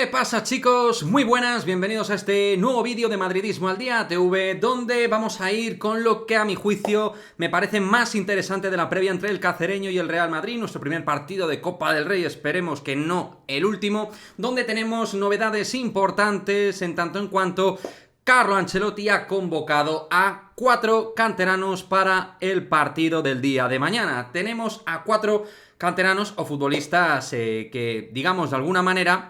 ¿Qué pasa, chicos? Muy buenas, bienvenidos a este nuevo vídeo de Madridismo al Día TV, donde vamos a ir con lo que a mi juicio me parece más interesante de la previa entre el Cacereño y el Real Madrid, nuestro primer partido de Copa del Rey, esperemos que no el último, donde tenemos novedades importantes en tanto en cuanto Carlo Ancelotti ha convocado a 4 canteranos para el partido del día de mañana. Tenemos a 4 canteranos o futbolistas que, digamos, de alguna manera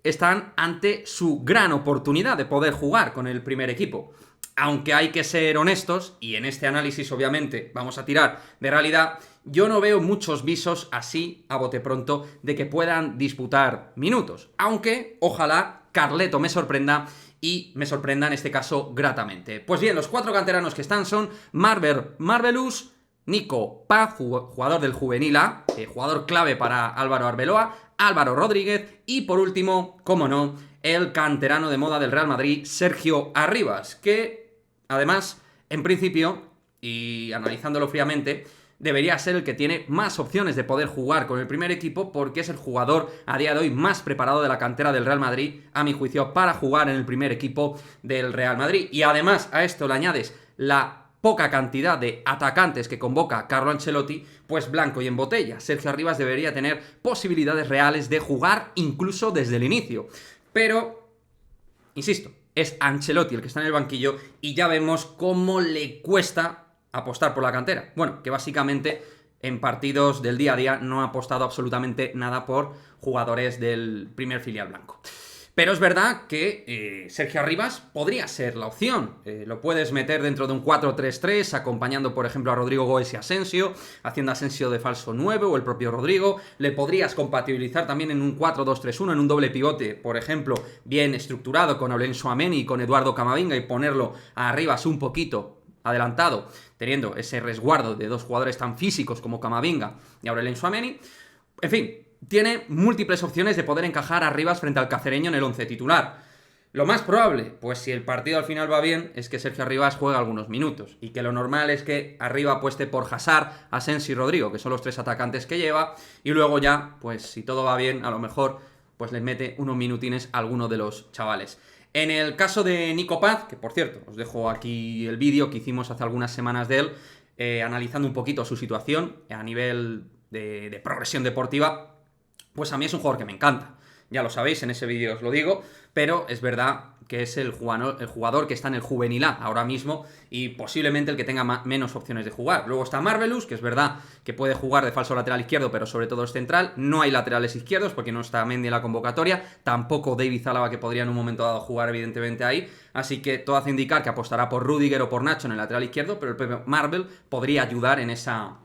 están ante su gran oportunidad de poder jugar con el primer equipo. Aunque hay que ser honestos, y en este análisis obviamente vamos a tirar de realidad, yo no veo muchos visos así, a bote pronto, de que puedan disputar minutos. Aunque, ojalá, Carleto me sorprenda, y me sorprenda en este caso gratamente. Pues bien, los 4 canteranos que están son Marvelous, Nico Paz, jugador del Juvenil A, jugador clave para Álvaro Arbeloa, Álvaro Rodríguez y por último, como no, el canterano de moda del Real Madrid, Sergio Arribas, que además, en principio, y analizándolo fríamente, debería ser el que tiene más opciones de poder jugar con el primer equipo porque es el jugador a día de hoy más preparado de la cantera del Real Madrid, a mi juicio, para jugar en el primer equipo del Real Madrid. Y además a esto le añades la poca cantidad de atacantes que convoca Carlo Ancelotti, pues blanco y en botella. Sergio Arribas debería tener posibilidades reales de jugar incluso desde el inicio. Pero, insisto, es Ancelotti el que está en el banquillo y ya vemos cómo le cuesta apostar por la cantera. Bueno, que básicamente en partidos del día a día no ha apostado absolutamente nada por jugadores del primer filial blanco. Pero es verdad que Sergio Arribas podría ser la opción. Lo puedes meter dentro de un 4-3-3, acompañando, por ejemplo, a Rodrigo Goes y Asensio, haciendo Asensio de falso 9 o el propio Rodrigo. Le podrías compatibilizar también en un 4-2-3-1, en un doble pivote, por ejemplo, bien estructurado con Aurelien Tchouaméni y con Eduardo Camavinga y ponerlo a Arribas un poquito adelantado, teniendo ese resguardo de 2 jugadores tan físicos como Camavinga y Aurelien Tchouaméni. En fin, tiene múltiples opciones de poder encajar a Arribas frente al Cacereño en el 11 titular. Lo más probable, pues si el partido al final va bien, es que Sergio Arribas juegue algunos minutos. Y que lo normal es que Arriba apueste por Hazard, Asensio y Rodrigo, que son los 3 atacantes que lleva. Y luego ya, pues si todo va bien, a lo mejor pues les mete unos minutines a alguno de los chavales. En el caso de Nico Paz, que por cierto, os dejo aquí el vídeo que hicimos hace algunas semanas de él, analizando un poquito su situación a nivel de progresión deportiva, pues a mí es un jugador que me encanta. Ya lo sabéis, en ese vídeo os lo digo, pero es verdad que es el jugador que está en el Juvenil A ahora mismo y posiblemente el que tenga menos opciones de jugar. Luego está Marvelous, que es verdad que puede jugar de falso lateral izquierdo, pero sobre todo es central. No hay laterales izquierdos porque no está Mendy en la convocatoria, tampoco David Alaba, que podría en un momento dado jugar evidentemente ahí, así que todo hace indicar que apostará por Rudiger o por Nacho en el lateral izquierdo, pero el propio Marvel podría ayudar en esa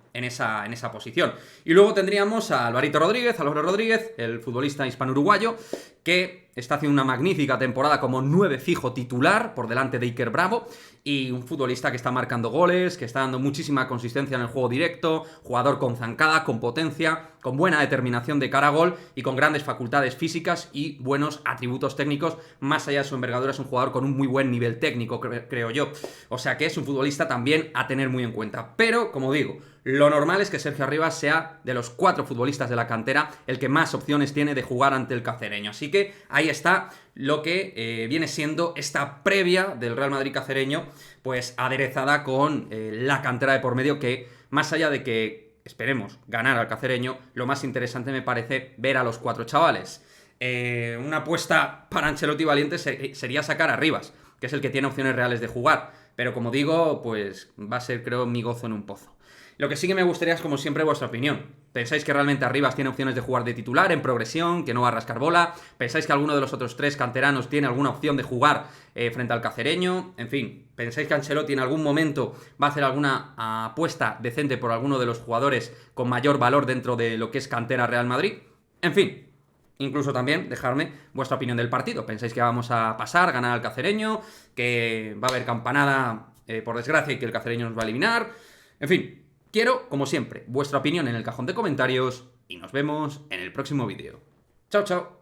posición. Y luego tendríamos a Álvaro Rodríguez, el futbolista hispano-uruguayo, que está haciendo una magnífica temporada como 9 fijo titular por delante de Iker Bravo, y un futbolista que está marcando goles, que está dando muchísima consistencia en el juego directo, jugador con zancada, con potencia, con buena determinación de cara a gol y con grandes facultades físicas y buenos atributos técnicos. Más allá de su envergadura, es un jugador con un muy buen nivel técnico, creo yo. O sea que es un futbolista también a tener muy en cuenta. Pero, como digo, lo normal es que Sergio Arribas sea, de los 4 futbolistas de la cantera, el que más opciones tiene de jugar ante el Cacereño. Así que ahí está lo que viene siendo esta previa del Real Madrid Cacereño, pues aderezada con la cantera de por medio, que más allá de que esperemos ganar al Cacereño, lo más interesante me parece ver a los 4 chavales. Una apuesta para Ancelotti valiente sería sacar a Arribas, que es el que tiene opciones reales de jugar, pero como digo, pues va a ser, creo, mi gozo en un pozo. Lo que sí que me gustaría es, como siempre, vuestra opinión. ¿Pensáis que realmente Arribas tiene opciones de jugar de titular, en progresión, que no va a rascar bola? ¿Pensáis que alguno de los otros 3 canteranos tiene alguna opción de jugar frente al Cacereño? En fin, ¿pensáis que Ancelotti en algún momento va a hacer alguna apuesta decente por alguno de los jugadores con mayor valor dentro de lo que es cantera Real Madrid? En fin, incluso también dejarme vuestra opinión del partido. ¿Pensáis que vamos a pasar, ganar al Cacereño, que va a haber campanada por desgracia y que el Cacereño nos va a eliminar? En fin, quiero, como siempre, vuestra opinión en el cajón de comentarios y nos vemos en el próximo vídeo. Chao, chao.